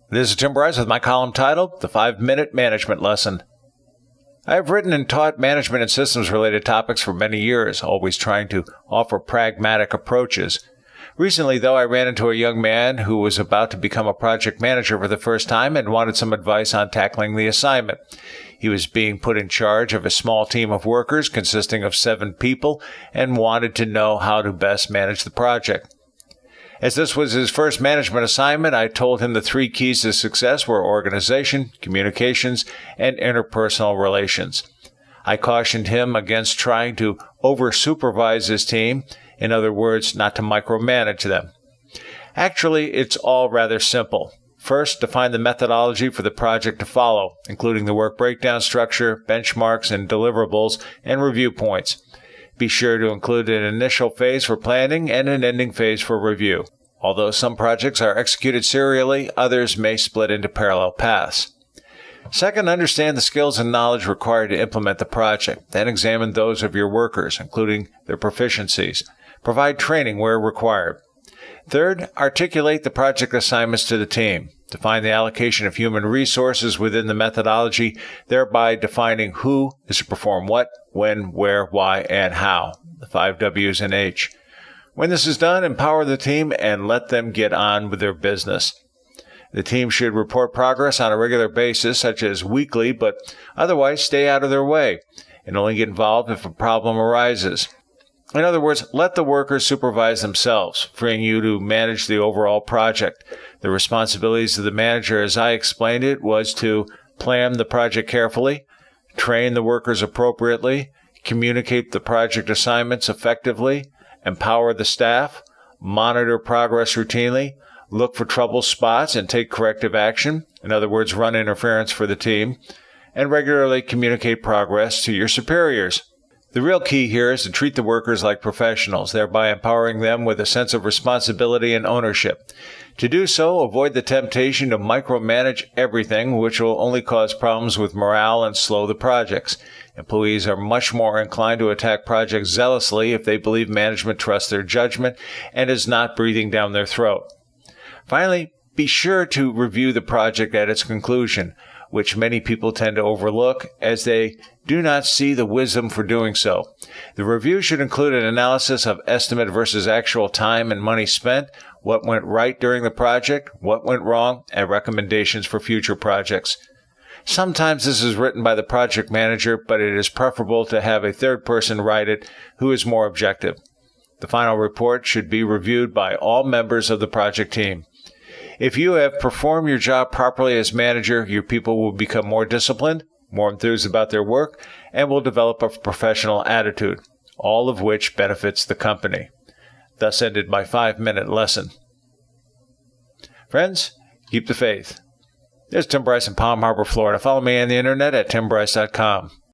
This is Tim Bryce with my column titled, The 5-Minute Management Lesson. I have written and taught management and systems-related topics for many years, always trying to offer pragmatic approaches. Recently, though, I ran into a young man who was about to become a project manager for the first time and wanted some advice on tackling the assignment. He was being put in charge of a small team of workers consisting of 7 people and wanted to know how to best manage the project. As this was his first management assignment, I told him the 3 keys to success were organization, communications, and interpersonal relations. I cautioned him against trying to over-supervise his team, in other words, not to micromanage them. Actually, it's all rather simple. First, define the methodology for the project to follow, including the work breakdown structure, benchmarks and deliverables, and review points. Be sure to include an initial phase for planning and an ending phase for review. Although some projects are executed serially, others may split into parallel paths. Second, understand the skills and knowledge required to implement the project. Then examine those of your workers, including their proficiencies. Provide training where required. Third, articulate the project assignments to the team. Define the allocation of human resources within the methodology, thereby defining who is to perform what, when, where, why, and how. The 5 W's and H. When this is done, empower the team and let them get on with their business. The team should report progress on a regular basis, such as weekly, but otherwise stay out of their way and only get involved if a problem arises. In other words, let the workers supervise themselves, freeing you to manage the overall project. The responsibilities of the manager, as I explained it, was to plan the project carefully, train the workers appropriately, communicate the project assignments effectively, empower the staff, monitor progress routinely, look for trouble spots and take corrective action, in other words, run interference for the team, and regularly communicate progress to your superiors. The real key here is to treat the workers like professionals, thereby empowering them with a sense of responsibility and ownership. To do so, avoid the temptation to micromanage everything, which will only cause problems with morale and slow the projects. Employees are much more inclined to attack projects zealously if they believe management trusts their judgment and is not breathing down their throat. Finally, be sure to review the project at its conclusion, which many people tend to overlook as they do not see the wisdom for doing so. The review should include an analysis of estimate versus actual time and money spent, what went right during the project, what went wrong, and recommendations for future projects. Sometimes this is written by the project manager, but it is preferable to have a third person write it who is more objective. The final report should be reviewed by all members of the project team. If you have performed your job properly as manager, your people will become more disciplined, more enthused about their work, and will develop a professional attitude, all of which benefits the company. Thus ended my 5-minute lesson. Friends, keep the faith. This is Tim Bryce in Palm Harbor, Florida. Follow me on the internet at timbryce.com.